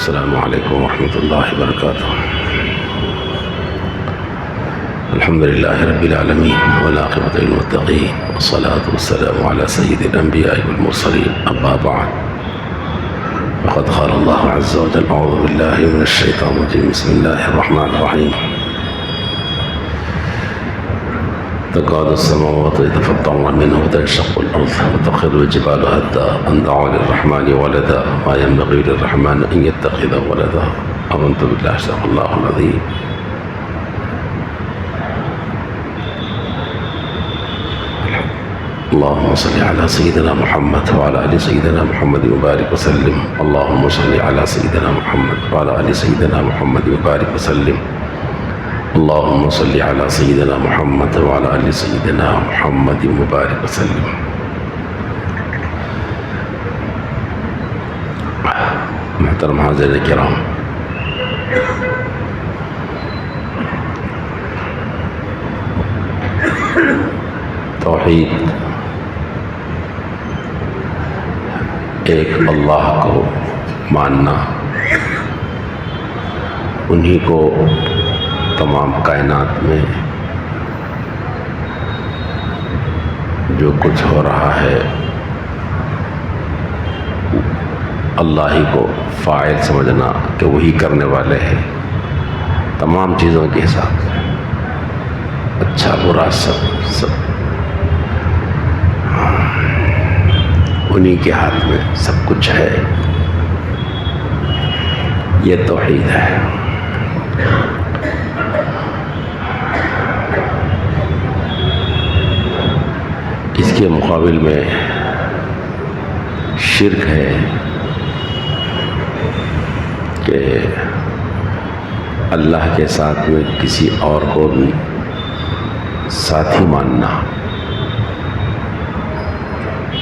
السلام علیکم ورحمۃ اللہ وبرکاتہ۔ الحمد للہ رب العالمین والعاقبۃ للمتقین والصلاة والسلام علی سید الانبیاء والمرسلین، اما بعد فقد قال اللہ عز وجل اعوذ باللہ من الشیطان الرجیم، بسم اللہ الرحمن الرحیم۔ تكاد السماوات يتفطرن منه وتنشق الأرض وتخر الجبال هدا أن دعوا للرحمن ولدا ما ينبغي للرحمن أن يتخذ ولدا آمنت بالله صدق الله العظيم۔ اللهم صل على سيدنا محمد وعلى آل سيدنا محمد وبارك وسلم۔ اللهم صل على سيدنا محمد وعلى آل سيدنا محمد وبارك وسلم۔ اللهم صل على سيدنا محمد وعلى آل سيدنا محمد وبارك وسلم۔ محترم حاضرین کرام، توحید ایک اللہ کو ماننا، انہی کو تمام کائنات میں جو کچھ ہو رہا ہے اللہ ہی کو فاعل سمجھنا کہ وہی کرنے والے ہیں، تمام چیزوں کے حساب سے اچھا برا سب انہی کے ہاتھ میں سب کچھ ہے، یہ توحید ہے۔ اس کے مقابل میں شرک ہے کہ اللہ کے ساتھ میں کسی اور کو بھی ساتھی ماننا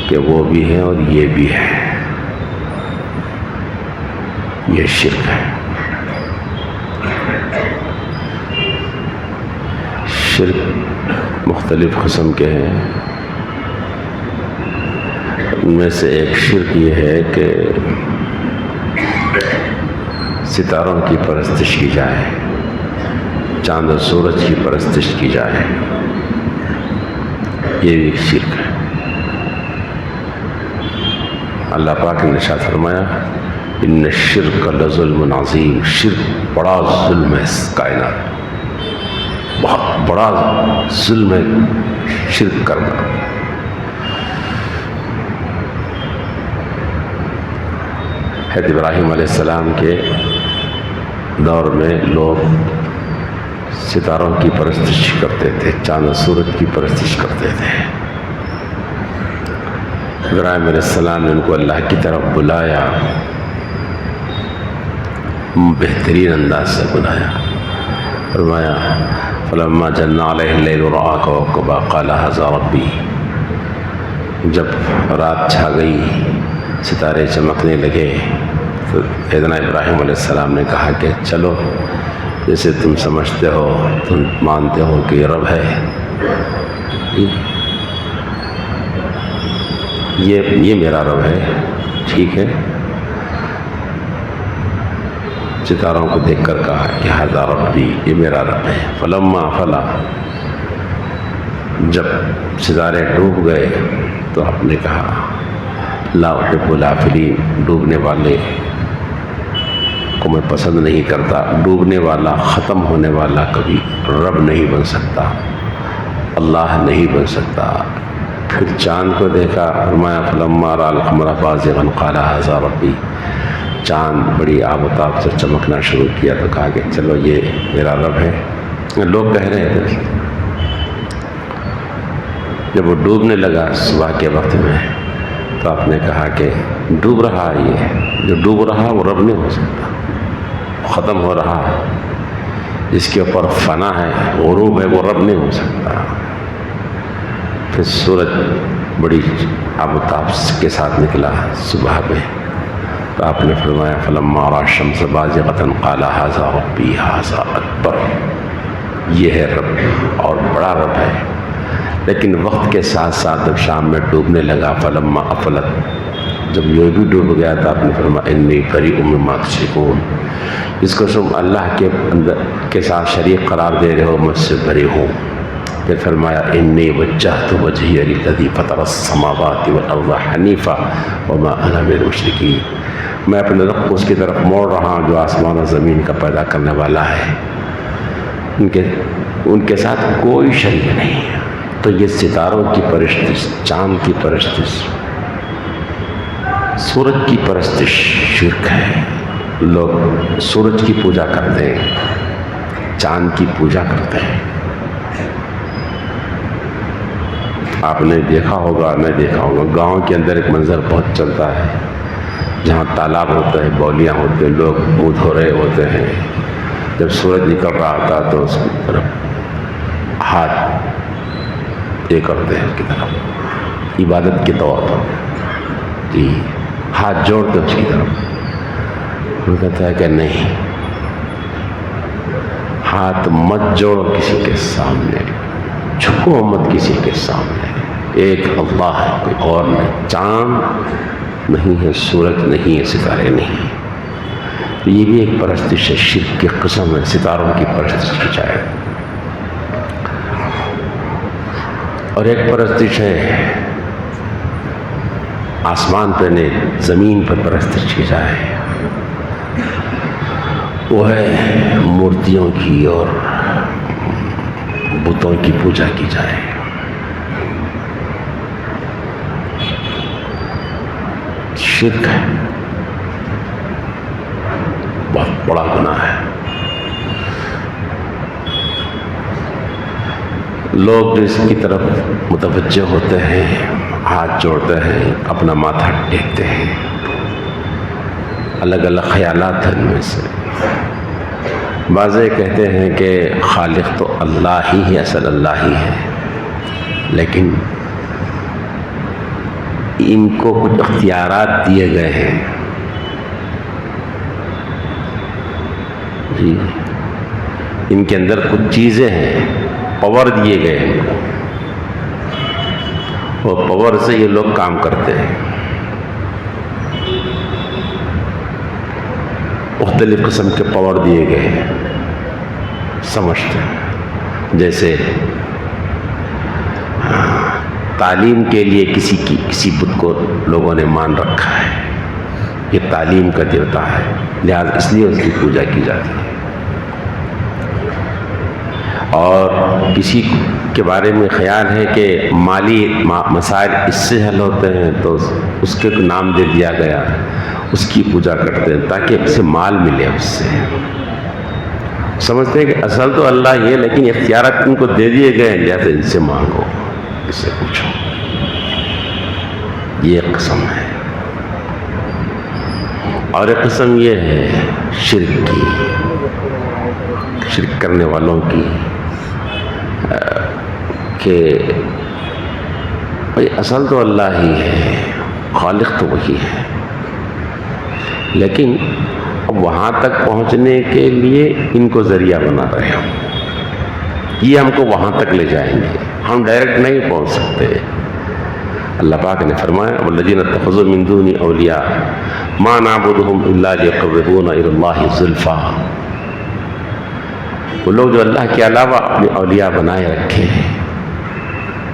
کہ وہ بھی ہے اور یہ بھی ہے، یہ شرک ہے۔ شرک مختلف قسم کے ہیں، ان میں سے ایک شرک یہ ہے کہ ستاروں کی پرستش کی جائے، چاند و سورج کی پرستش کی جائے، یہ بھی ایک شرک ہے۔ اللہ پاک نے ارشاد فرمایا ان الشرک لظلم عظیم، شرک بڑا ظلم ہے، اس کائنات بہت بڑا ظلم ہے شرک کرنا۔ حضرت ابراہیم علیہ السلام کے دور میں لوگ ستاروں کی پرستش کرتے تھے، چاند و سورج کی پرستش کرتے تھے۔ ابراہیم علیہ السلام نے ان کو اللہ کی طرف بلایا، بہترین انداز سے بلایا، فرمایا فلما جن علیہ اللیل رأى کوكبا قال ھذا ربی، جب رات چھا گئی ستارے چمکنے لگے تو سیدنا ابراہیم علیہ السلام نے کہا کہ چلو جیسے تم سمجھتے ہو، تم مانتے ہو کہ یہ رب ہے، یہ میرا رب ہے، ٹھیک ہے۔ ستاروں کو دیکھ کر کہا کہ ھذا ربی، یہ میرا رب ہے۔ فلما فلا، جب ستارے ڈوب گئے تو آپ نے کہا لا احب الافلین، ڈوبنے والے کو میں پسند نہیں کرتا، ڈوبنے والا، ختم ہونے والا کبھی رب نہیں بن سکتا، اللہ نہیں بن سکتا۔ پھر چاند کو دیکھا، فرمایا فلما رأى القمر بازغا قال ھذا ربی، چاند بڑی آب و تاب سے چمکنا شروع کیا تو کہا کہ چلو یہ میرا رب ہے۔ لوگ کہہ رہے تھے، جب وہ ڈوبنے لگا صبح کے وقت میں تو آپ نے کہا کہ ڈوب رہا ہے، یہ جو ڈوب رہا وہ رب نہیں ہو سکتا، ختم ہو رہا ہے، جس کے اوپر فنا ہے، غروب ہے، وہ رب نہیں ہو سکتا۔ پھر سورج بڑی آب و تاب کے ساتھ نکلا صبح میں تو آپ نے فرمایا فلما رأى الشمس بازغة قال ھذا ربی ھذا اکبر، یہ ہے رب اور بڑا رب ہے۔ لیکن وقت کے ساتھ ساتھ جب شام میں ڈوبنے لگا فلما افلت، جب یہ بھی ڈوب گیا تو آپ نے فرمایا انی بریء مما تشرکون، اس کو تم اللہ کے ساتھ شریک قرار دے رہے ہو، مجھ سے بری ہوں۔ پھر فرمایا انی وجہت وجہی للذی فطر السماوات والارض حنیفا وما انا من المشرکین، میں اپنے رب کو اس کی طرف موڑ رہا ہوں جو آسمان و زمین کا پیدا کرنے والا ہے، ان کے ساتھ کوئی شریک نہیں۔ تو یہ ستاروں کی پرستش، چاند کی پرستش، سورج کی پرستش شرک ہے۔ لوگ سورج کی پوجا کرتے ہیں، چاند کی پوجا کرتے ہیں۔ آپ نے دیکھا ہوگا نہ دیکھا ہوگا، گاؤں کے اندر ایک منظر بہت چلتا ہے جہاں تالاب ہوتا ہے، بولیاں ہوتے ہیں، لوگ منہ دھو رہے ہوتے ہیں، جب سورج نکل رہا ہوتا تو اس کی طرف ہاتھ یہ کرتے ہیں، اس کی طرف عبادت کے طور پر جی ہاتھ جوڑتے اس کی طرف۔ وہ کہتا ہے کہ نہیں، ہاتھ مت جوڑو کسی کے سامنے، جھکو مت کسی کے سامنے، ایک اللہ ہے، کوئی اور نہیں، چاند نہیں ہے، سورج نہیں ہے، ستارے نہیں۔ تو یہ بھی ایک پرستش ہے، شرک کی قسم ہے، ستاروں کی پرستش کی جائے۔ اور ایک پرستش ہے آسمان پہ نہیں، زمین پر پرستش کی جائے، وہ ہے مورتیوں کی اور بتوں کی پوجا کی جائے۔ شرک ہے، بہت بڑا گناہ ہے۔ لوگ اس کی طرف متوجہ ہوتے ہیں، ہاتھ جوڑتے ہیں، اپنا ماتھا ٹیکتے ہیں، الگ الگ خیالات ہیں ان میں سے۔ بعض کہتے ہیں کہ خالق تو اللہ ہی ہے، اصل اللہ ہی ہے، لیکن ان کو کچھ اختیارات دیے گئے ہیں جی، ان کے اندر کچھ چیزیں ہیں، پاور دیے گئے ہیں ان کو، اور پاور سے یہ لوگ کام کرتے ہیں۔ مختلف قسم کے پاور دیے گئے ہیں، سمجھتے ہیں۔ جیسے تعلیم کے لیے کسی بت کو لوگوں نے مان رکھا ہے، یہ تعلیم کا دیوتا ہے، لہذا اس لیے اس کی پوجا کی جاتی ہے۔ اور کسی کے بارے میں خیال ہے کہ مالی مسائل اس سے حل ہوتے ہیں تو اس کے نام دے دیا گیا، اس کی پوجا کرتے ہیں تاکہ اسے مال ملے اس سے۔ سمجھتے ہیں کہ اصل تو اللہ یہ، لیکن اختیارات ان کو دے دیے گئے ہیں، لہٰذا ان سے مانگو، اس سے پوچھو۔ یہ ایک قسم ہے۔ اور ایک قسم یہ ہے شرک کی، شرک کرنے والوں کی، کہ بھائی اصل تو اللہ ہی ہے، خالق تو وہی ہے، لیکن اب وہاں تک پہنچنے کے لیے ان کو ذریعہ بنا رہے ہم، یہ ہم کو وہاں تک لے جائیں گے، ہم ڈائریکٹ نہیں پہنچ سکتے۔ اللہ پاک نے فرمایا والذین اتخذوا من دونی اولیاء ما نعبدهم الا لیقربونا الی اللہ زلفی، وہ لوگ جو اللہ کے علاوہ اپنے اولیاء بنائے رکھے ہیں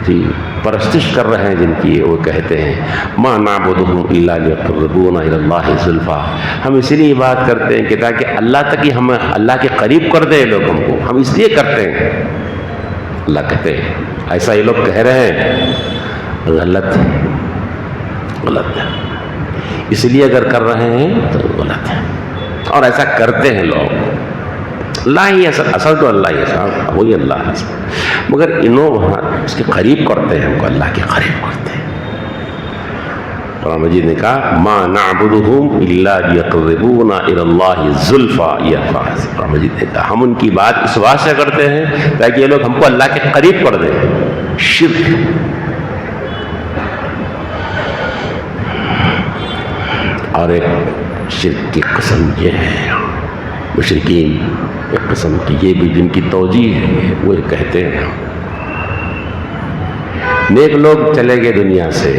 جی، پرستش کر رہے ہیں جن کی، وہ کہتے ہیں ما نعبدهم الا لیقربونا الی اللہ زلفی، ہم اسی لیے بات کرتے ہیں کہ تاکہ اللہ تک ہی ہمیں اللہ کے قریب کر دے لوگ ہم کو، ہم اس لیے کرتے ہیں۔ اللہ کہتے ہیں ایسا یہ لوگ کہہ رہے ہیں، غلط ہے، غلط ہے، اس لیے اگر کر رہے ہیں تو غلط ہے، اور ایسا کرتے ہیں لوگ۔ اللہ ہی اصل تو اللہ ہی ہے، وہی اللہ ہے، مگر انہوں وہاں اس کے قریب کرتے ہیں، ہم کو اللہ کے قریب کرتے ہیں۔ قرآن مجید نے کہا ما نعبدهم الا لیقربونا الی اللہ زلفی، یہ الفاظ قرآن مجید نے کہا، ہم ان کی بات اس واسطے کرتے ہیں تاکہ یہ لوگ ہم کو اللہ کے قریب کر دیں۔ شرک۔ اور ایک شرک کی قسم یہ ہے، مشرکین ایک قسم کی یہ بھی جن کی توجیہ ہے، وہ کہتے ہیں نیک لوگ چلے گئے دنیا سے،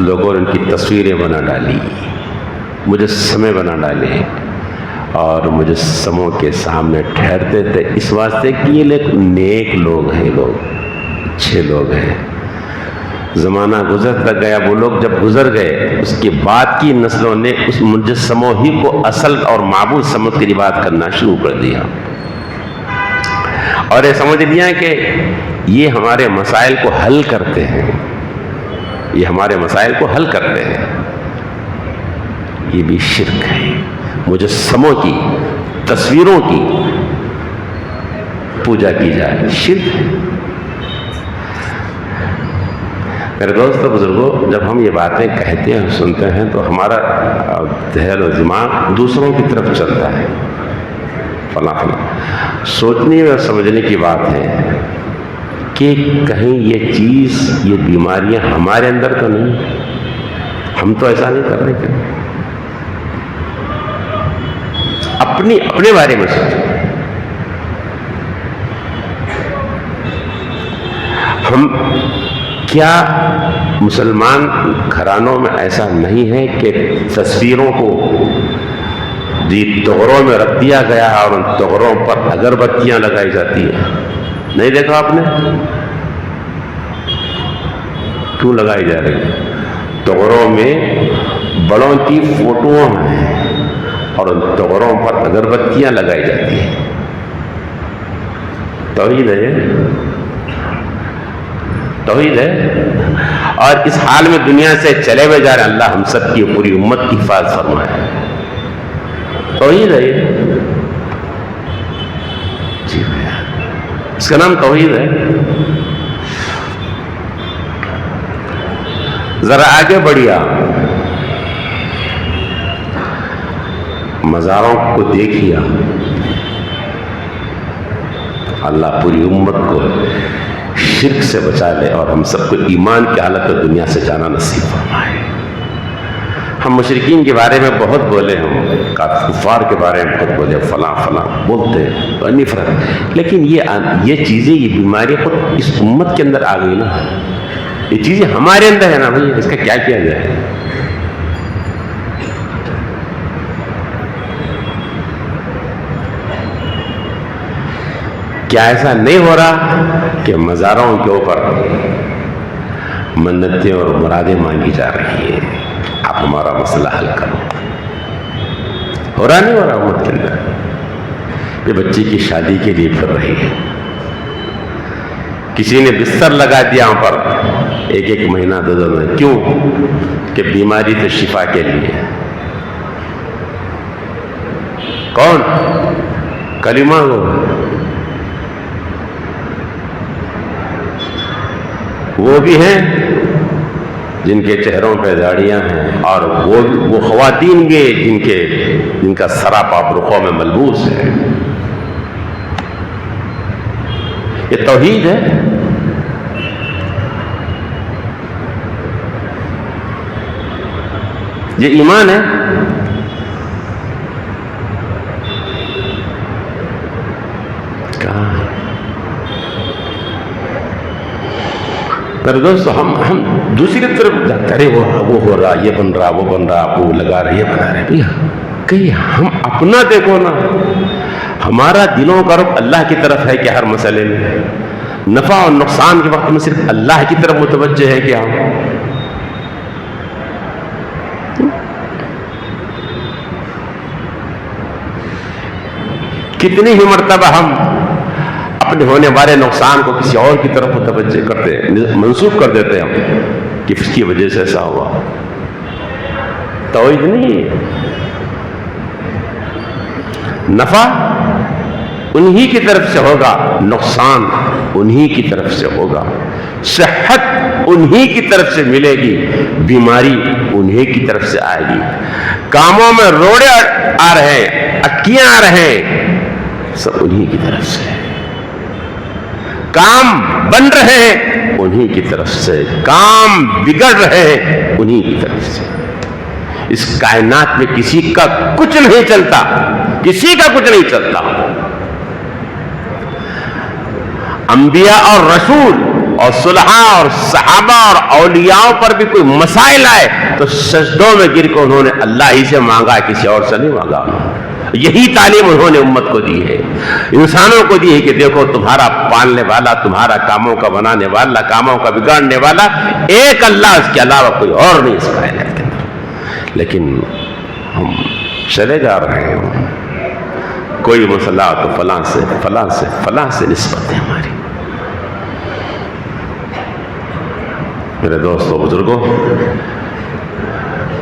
لوگوں نے ان کی تصویریں بنا ڈالی، مجسمے بنا ڈالے، اور مجسموں کے سامنے ٹھہرتے تھے اس واسطے کہ یہ لوگ نیک لوگ ہیں، لوگ اچھے لوگ ہیں۔ زمانہ گزرتا گیا، وہ لوگ جب گزر گئے، اس کے بعد کی نسلوں نے اس مجسموں ہی کو اصل اور معبود سمجھ کر عبادت کرنا شروع کر دیا، اور یہ سمجھ لیا کہ یہ ہمارے مسائل کو حل کرتے ہیں، یہ ہمارے مسائل کو حل کرتے ہیں۔ یہ بھی شرک ہے، مجسموں کی، تصویروں کی پوجا کی جائے، شرک ہے۔ میرے دوستو بزرگوں، جب ہم یہ باتیں کہتے ہیں، سنتے ہیں، تو ہمارا ذہن و دماغ دوسروں کی طرف چلتا ہے، فلاں فلاں۔ سوچنے اور سمجھنے کی بات ہے کہ کہیں یہ چیز، یہ بیماریاں ہمارے اندر تو نہیں، ہم تو ایسا نہیں کر رہے کہ اپنے بارے میں سوچیں۔ ہم کیا مسلمان گھرانوں میں ایسا نہیں ہے کہ تصویروں کو تغروں میں رکھ دیا گیا ہے اور ان تغروں پر اگربتیاں لگائی جاتی ہیں؟ نہیں دیکھا آپ نے؟ کیوں لگائی جا رہی ہے؟ تغروں میں بڑوں کی فوٹوؤں ہیں اور ان تغروں پر اگربتیاں لگائی جاتی ہیں۔ توحید ہے، توحید ہے۔ اور اس حال میں دنیا سے چلے ہوئے جا رہے ہیں۔ اللہ ہم سب کی پوری امت کی حفاظت فرمائے۔ توحید ہے یہ، جی بھیا، اس کا نام توحید ہے۔ ذرا آگے بڑھیا، مزاروں کو دیکھیا، اللہ پوری امت کو شرک سے بچا لے اور ہم سب کو ایمان کی حالت میں دنیا سے جانا نصیب فرمائے۔ ہم مشرکین کے بارے میں بہت بولے، ہم کفار کے بارے میں بہت بولے، فلاں فلاں بولتے ہیں، نہیں فرق، لیکن یہ چیزیں، یہ بیماری خود اس امت کے اندر آ گئی نا، یہ چیزیں ہمارے اندر ہے نا بھائی، اس کا کیا کیا جائے؟ کیا ایسا نہیں ہو رہا کہ مزاروں کے اوپر منتیں اور مرادیں مانگی جا رہی ہیں؟ آپ ہمارا مسئلہ حل کرو۔ ہو رہا نہیں ہو رہا امت کے اندر؟ یہ بچی کی شادی کے لیے پھر رہی ہے، کسی نے بستر لگا دیا وہاں پر 1 مہینہ 2 مہینہ، کیوں؟ کہ بیماری سے شفا کے لیے۔ کون؟ کلمہ گو، وہ بھی ہیں جن کے چہروں پہ داڑیاں ہیں، اور وہ خواتین بھی جن کا سراپا رخوں میں ملبوس ہے۔ یہ توحید ہے۔ یہ ایمان ہے۔ کہاں ہے؟ میرے دوست، ہم دوسری طرف جاتے، ارے وہ ہو رہا، یہ بن رہا، وہ بن رہا، وہ لگا رہے، یہ بنا رہے۔ بھیا کہ ہم اپنا دیکھو نا، ہمارا دلوں کا رخ اللہ کی طرف ہے کہ ہر مسئلے میں نفع اور نقصان کے وقت میں صرف اللہ کی طرف متوجہ ہے کہ ہم کتنی ہی مرتبہ ہم اپنے ہونے والے نقصان کو کسی اور کی طرف متوجہ کرتے ہیں، منسوب کر دیتے ہیں ہم کہ اس کی وجہ سے ایسا ہوا۔ توحید نہیں، نفع انہی کی طرف سے ہوگا، نقصان انہی کی طرف سے ہوگا، صحت انہی کی طرف سے ملے گی، بیماری انہی کی طرف سے آئے گی، کاموں میں روڑے آ رہے ہیں، اٹکیاں آ رہے ہیں، سب انہی کی طرف سے، کام بن رہے ہیں انہی کی طرف سے، کام بگڑ رہے ہیں انہی کی طرف سے۔ اس کائنات میں کسی کا کچھ نہیں چلتا، کسی کا کچھ نہیں چلتا۔ انبیاء اور رسول اور صلحاء اور صحابہ اور اولیاء پر بھی کوئی مسائل آئے تو سجدوں میں گر کے انہوں نے اللہ ہی سے مانگا، کسی اور سے نہیں مانگا. یہی تعلیم انہوں نے امت کو دی ہے، انسانوں کو دی ہے کہ دیکھو تمہارا پالنے والا، تمہارا کاموں کا بنانے والا، کاموں کا بگاڑنے والا ایک اللہ، اس کے علاوہ کوئی اور نہیں اس کائنات کے اندر. لیکن ہم چلے جا رہے ہیں، کوئی مسئلہ تو فلاں سے فلاں سے فلاں سے نسبت ہے ہماری. میرے دوستو بزرگوں،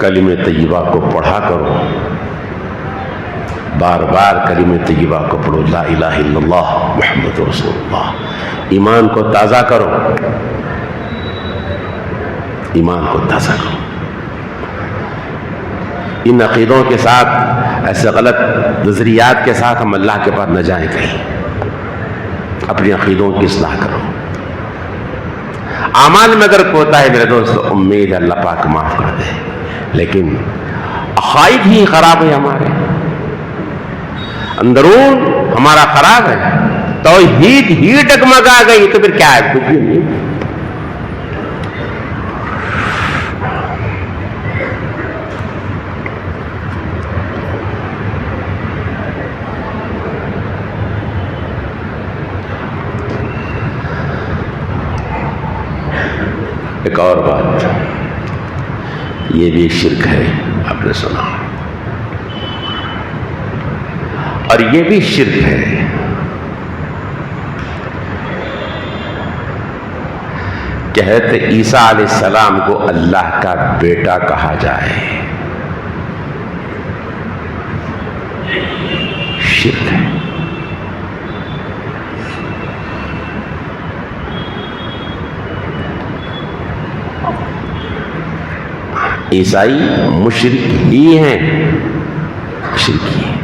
کلمہ طیبہ کو پڑھا کرو، بار بار کلمہ طیبہ کو پڑھو، لا الہ الا اللہ محمد رسول اللہ. ایمان کو تازہ کرو، ایمان کو تازہ کرو. ان عقیدوں کے ساتھ، ایسے غلط نظریات کے ساتھ ہم اللہ کے پاس نہ جائیں کہیں. اپنی عقیدوں کی اصلاح کرو. اعمال میں اگر کوتا ہے میرے دوست، امید ہے اللہ پاک معاف کر دے، لیکن عقائد ہی خراب ہے، ہمارے اندرون ہمارا خراب ہے، توحید ہی ڈگمگا گئی تو پھر کیا ہے؟ کچھ بھی نہیں. ایک اور بات، یہ بھی شرک ہے، آپ نے سنا، اور یہ بھی شرک ہے کہ حضرت عیسیٰ علیہ السلام کو اللہ کا بیٹا کہا جائے. شرک ہے. عیسائی مشرک ہی ہیں، مشرک ہی ہیں.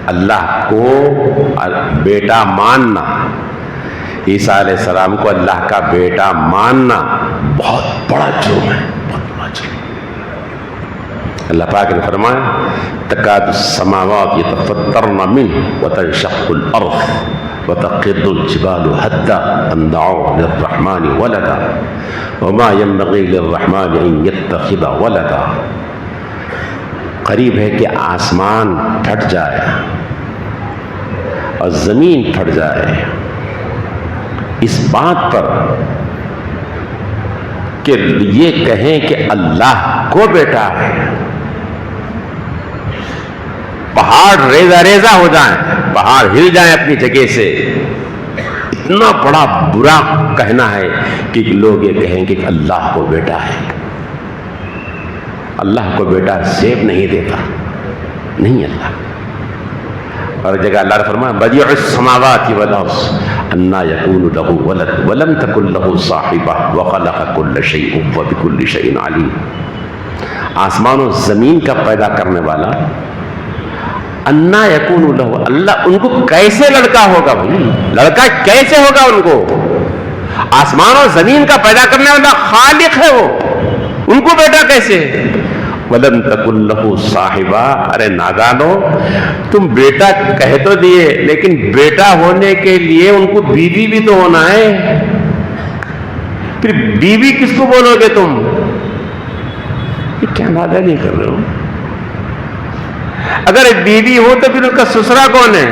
اللہ کو بیٹا ماننا، عیسیٰ علیہ السلام کو اللہ کا بیٹا ماننا بہت بڑا جرم ہے، بہت بڑا جرم. اللہ پاک نے فرمایا تکاد السماوات یتفطرن منہ وتنشق الارض وتخر الجبال حتى ان دعوا للرحمن ولدا وما ينبغي للرحمن ان يتخذ ولدا. قریب ہے کہ آسمان پھٹ جائے اور زمین پھٹ جائے اس بات پر کہ یہ کہیں کہ اللہ کو بیٹا ہے. پہاڑ ریزہ ریزہ ہو جائیں، پہاڑ ہل جائیں اپنی جگہ سے. اتنا بڑا برا کہنا ہے کہ لوگ یہ کہیں کہ اللہ کو بیٹا ہے. اللہ کو بیٹا سیب نہیں دیتا، نہیں اللہ. اور جگہ اللہ نے فرمایا بدیع السماوات والارض انا یکون له ولد ولم تکن له صاحبہ وخلق كل شیء وبكل شیء علیم. آسمان و زمین کا پیدا کرنے والا، انا یکون له، اللہ ان کو کیسے لڑکا ہوگا؟ بھائی لڑکا کیسے ہوگا ان کو؟ آسمان و زمین کا پیدا کرنے والا خالق ہے وہ، ان کو بیٹا کیسے؟ وَلَمْ تَكُنْ لَهُ صَاحِبًا. ارے نادانو، تم بیٹا کہہ تو دیے لیکن بیٹا ہونے کے لیے ان کو بیوی بھی تو ہونا ہے. پھر بیوی کس کو بولو گے تم؟ یہ کیا نادا نہیں کر رہے ہو؟ اگر بیوی ہو تو پھر اس کا سسرا کون ہے؟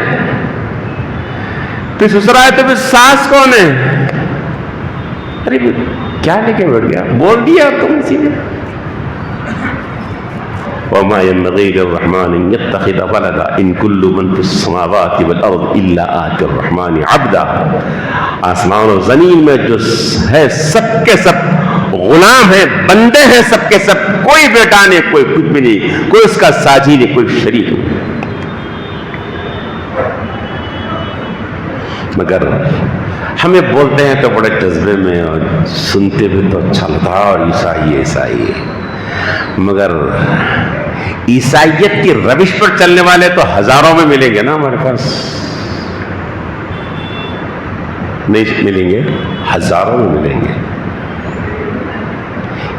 پھر سسرا ہے تو پھر ساس کون ہے؟ ارے کیا لے کے بیٹھ گیا؟ بول دیا تم اسی نے. وما ينبغي للرحمن ان يتخذ ولدا ان كل من في السماوات والارض الا آتي الرحمن عبدا. آسمان و زمین میں جو ہے سب کے سب غلام ہیں، بندے ہیں سب کے سب. کوئی بیٹا نہیں، کوئی کچھ بھی نہیں، کوئی اس کا ساجی نہیں، کوئی شریک نہیں. مگر ہمیں بولتے ہیں تو بڑے جذبے میں اور سنتے بھی تو اچھا لگتا ہے، اور عیسائی عیسائی. مگر عیسائیت کی روش پر چلنے والے تو ہزاروں میں ملیں گے نا، ہمارے پاس نہیں ملیں گے، ہزاروں میں ملیں گے.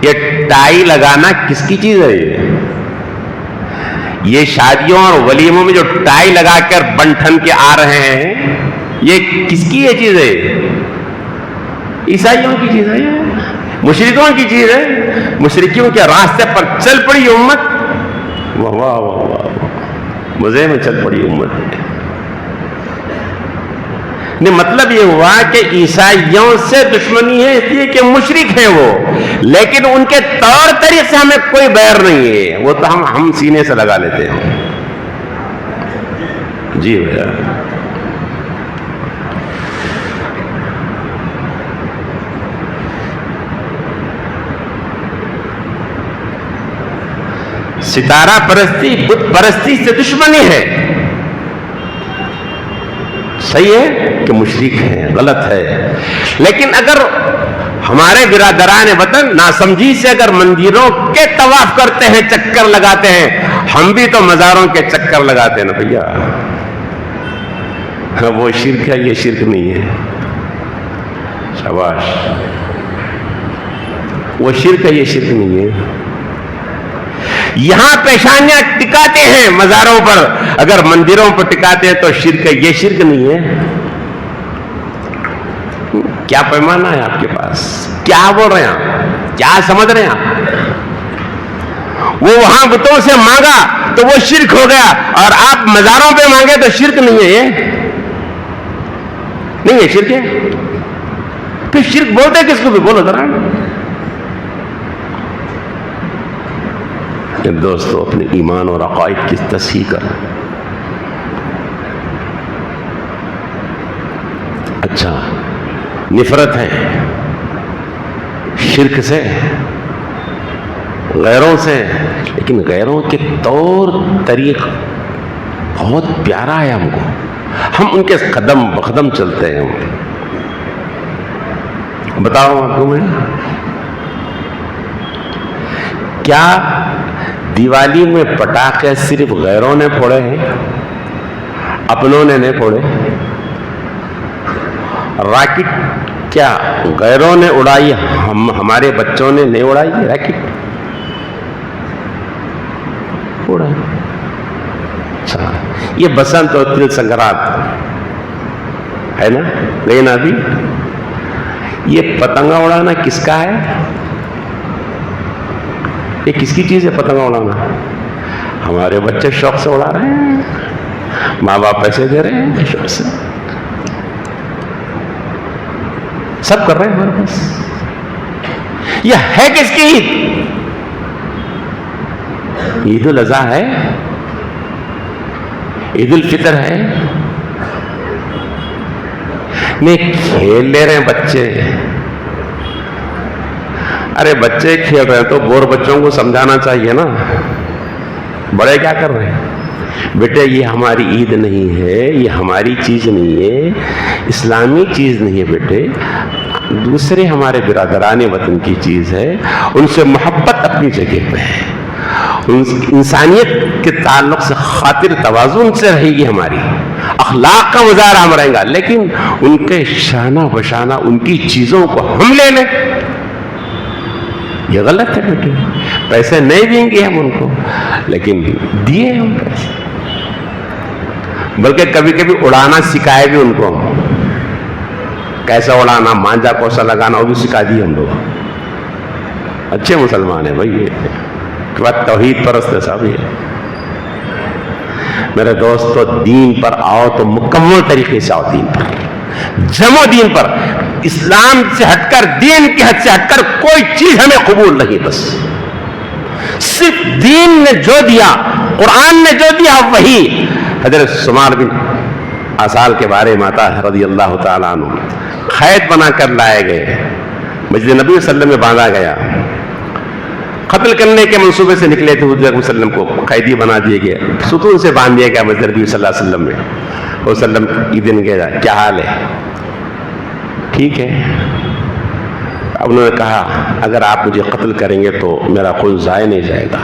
یہ ٹائی لگانا کس کی چیز ہے؟ یہ شادیوں اور ولیموں میں جو ٹائی لگا کر بن ٹھن کے آ رہے ہیں، یہ کس کی یہ چیز ہے؟ عیسائیوں کی چیز ہے، مشرکوں کی چیز ہے، مشرکیوں کے راستے پر چل پڑی امت، واہ واہ واہ واہ، مزے میں چل پڑی امت ہے۔ مطلب یہ ہوا کہ عیسائیوں سے دشمنی ہے اس لیے کہ مشرک ہیں وہ، لیکن ان کے طور طریقے سے ہمیں کوئی بیر نہیں ہے، وہ تو ہم سینے سے لگا لیتے ہیں۔ جی بھیا، ستارہ پرستی، بت پرستی سے دشمنی ہے۔ صحیح ہے کہ مشرک ہیں، غلط ہے، لیکن اگر ہمارے برادران وطن ناسمجھی سے اگر مندروں کے طواف کرتے ہیں، چکر لگاتے ہیں، ہم بھی تو مزاروں کے چکر لگاتے ہیں نا بھیا، وہ شرک ہے، یہ شرک نہیں ہے۔ شاباش، وہ شرک ہے، یہ شرک نہیں ہے۔ یہاں پیشانیاں ٹکاتے ہیں مزاروں پر، اگر مندروں پر ٹکاتے ہیں تو شرک ہے، یہ شرک نہیں ہے۔ کیا پیمانہ ہے آپ کے پاس؟ کیا بول رہے ہیں آپ؟ کیا سمجھ رہے ہیں آپ؟ وہ وہاں بتوں سے مانگا تو وہ شرک ہو گیا، اور آپ مزاروں پہ مانگے تو شرک نہیں ہے، یہ نہیں ہے، شرک ہے۔ پھر شرک بولتے کس کو بھی؟ بولو ذرا۔ دوستو، اپنے ایمان اور عقائد کی تصحیح کریں۔ اچھا، نفرت ہے شرک سے، غیروں سے، لیکن غیروں کے طور طریق بہت پیارا ہے ہم کو، ہم ان کے قدم بقدم چلتے ہیں۔ بتاؤ آپ کو، میں کیا دیوالی میں پٹاخے صرف غیروں نے پھوڑے ہیں، اپنوں نے نہیں پھوڑے؟ راکٹ کیا غیروں نے اڑائی، ہمارے بچوں نے نہیں اڑائی راکٹ؟ اڑا۔ اچھا، یہ بسنت اور تل سنکرانت ہے نا، لیکن ابھی یہ پتنگا اڑانا کس کا ہے؟ یہ کس کی چیز ہے پتنگا اڑانا؟ ہمارے بچے شوق سے اڑا رہے ہیں، ماں باپ پیسے دے رہے ہیں شوق سے، سب کر رہے ہیں ہمارے پاس۔ یہ ہے کس کی عید؟ عید الاضحیٰ ہے، عید الفطر ہے، نہیں کھیل لے رہے ہیں بچے۔ ارے بچے کھیل رہے ہیں تو بور بچوں کو سمجھانا چاہیے نا، بڑے کیا کر رہے ہیں؟ بیٹے یہ ہماری عید نہیں ہے، یہ ہماری چیز نہیں ہے، اسلامی چیز نہیں ہے بیٹے، دوسرے ہمارے برادران وطن کی چیز ہے، ان سے محبت اپنی جگہ پہ ہے، انسانیت کے تعلق سے خاطر توازن سے رہے گی، ہماری اخلاق کا مظاہرہ ہم رہیں گا، لیکن ان کے شانہ بشانہ ان کی چیزوں کو ہم لے لیں، یہ غلط ہے بیٹے۔ پیسے نہیں دیں گے ہم ان کو، لیکن دیے ہم پیسے، بلکہ کبھی کبھی اڑانا سکھائے بھی ان کو، کیسا اڑانا، مانجا کوسا لگانا، وہ بھی سکھا دیے ہم لوگ۔ اچھے مسلمان ہیں بھائی، یہ کہ بات توحید پرست ہے صاحب۔ یہ میرے دوستو، دین پر آؤ تو مکمل طریقے سے آؤ، دین پر جمو، دین پر، اسلام سے ہٹ کر، دین کی حد سے ہٹ کر کوئی چیز ہمیں قبول نہیں، بس صرف دین نے جو دیا، قرآن نے جو دیا وہی۔ حضرت سمار بن آسال کے بارے میں آتا ہے رضی اللہ تعالیٰ عنہ، قید بنا کر لائے گئے، مسجد نبی صلی اللہ علیہ وسلم میں باندھا گیا، قتل کرنے کے منصوبے سے نکلے تھے، حضور صلی اللہ علیہ وسلم کو قیدی بنا دیے گئے، ستون سے باندھ دیا گیا مسجد نبی صلی اللہ علیہ وسلم میں۔ وسلم ایک دن گیا، کیا حال ہے؟ ٹھیک ہے۔ اب انہوں نے کہا اگر آپ مجھے قتل کریں گے تو میرا خون ضائع نہیں جائے گا،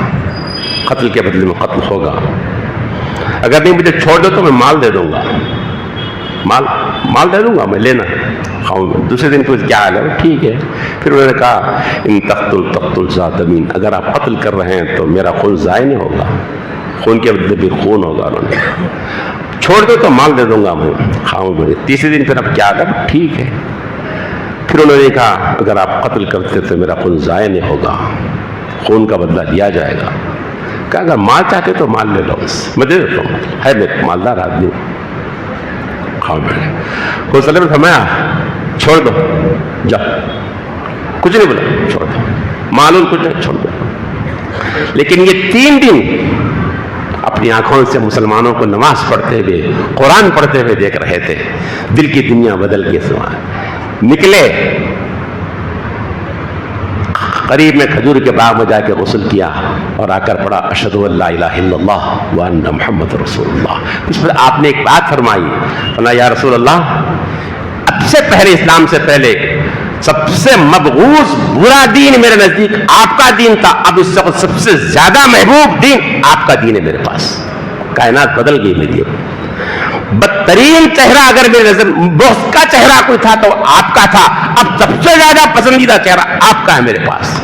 قتل کے بدلے میں قتل ہوگا، اگر نہیں مجھے چھوڑ دو تو میں مال دے دوں گا، مال دے دوں گا میں، لینا۔ دوسرے دن پوچھ کیا حال ہے؟ ٹھیک ہے۔ پھر انہوں نے کہا ان تقتل ذات دمین، اگر آپ قتل کر رہے ہیں تو میرا خون ضائع نہیں ہوگا، خون کے بدلے بھی خون ہوگا۔ انہوں نے چھوڑ دو تو مال دے دوں گا میں، خاموش ہو گئے۔ تیسرے دن پھر اب کیا کر؟ ٹھیک ہے۔ پھر انہوں نے کہا اگر آپ قتل کرتے تو میرا خون ضائع نہیں ہوگا، خون کا بدلہ لیا جائے گا. کہا اگر مال چاہتے تو مال لے لو، میں دے دیتا ہوں، ہے میں مالدار آدمی. کھاؤ بیٹھے. حضرت صلی اللہ علیہ وسلم نے فرمایا چھوڑ دو، جاؤ، کچھ نہیں بولا، چھوڑ دو، معلوم کچھ نہیں، چھوڑ دو. لیکن یہ 3 دن اپنی آنکھوں سے مسلمانوں کو نماز پڑھتے ہوئے، قرآن پڑھتے ہوئے دیکھ رہے تھے. دل کی دنیا بدل کے سوا نکلے، قریب میں کھجور کے باغ میں جا کے غسل کیا اور آ کر پڑھا اشہد ان لا الہ الا اللہ وان محمد رسول اللہ. اس پر آپ نے ایک بات فرمائی، فرمایا یا رسول اللہ، اب سے پہلے، اسلام سے پہلے سب سے مبغوض برا دین میرے نزدیک آپ کا دین تھا، اب اس سے سب سے زیادہ محبوب دین آپ کا دین ہے میرے پاس. کائنات بدل گئی میری. بدترین چہرہ اگر میرے نظر بغض کا چہرہ کوئی تھا تو آپ کا تھا، اب سب سے زیادہ پسندیدہ چہرہ آپ کا ہے میرے پاس.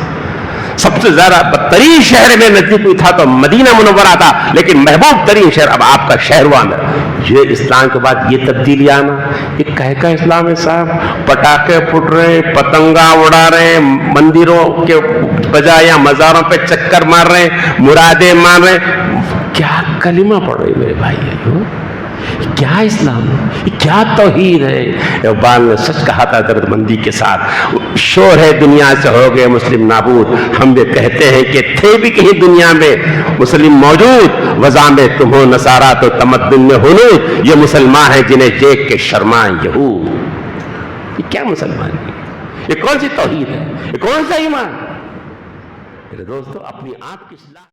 سب سے زیادہ بدترین شہر میرے نزدیک کوئی تھا تو مدینہ منورہ تھا، لیکن محبوب ترین شہر اب آپ کا شہر ہوا میرا. یہ اسلام کے بعد یہ تبدیلی آنا، یہ کہہ کا اسلام ہے صاحب؟ پٹاخے پھٹ رہے، پتنگا اڑا رہے، مندروں کے بجائے یا مزاروں پہ چکر مار رہے، مرادیں مان رہے. کیا کلمہ پڑھ رہے میرے بھائی، کیا اسلام ہے، کیا توحید ہے. اقبال نے سچ کہا تھا درد مندی کے ساتھ، شور ہے دنیا سے ہو گئے مسلم نابود. ہم یہ کہتے ہیں کہ تھے بھی کہیں دنیا میں مسلم موجود، وضع میں تم ہو نصارہ تو تمدن میں ہنود. یہ مسلمان ہیں جنہیں دیکھ کے شرمائیں یہود. یہ کیا مسلمان ہے، یہ کون سی توحید ہے، یہ کون سا ایمان؟ میرے دوستو اپنی آپ کی اصلاح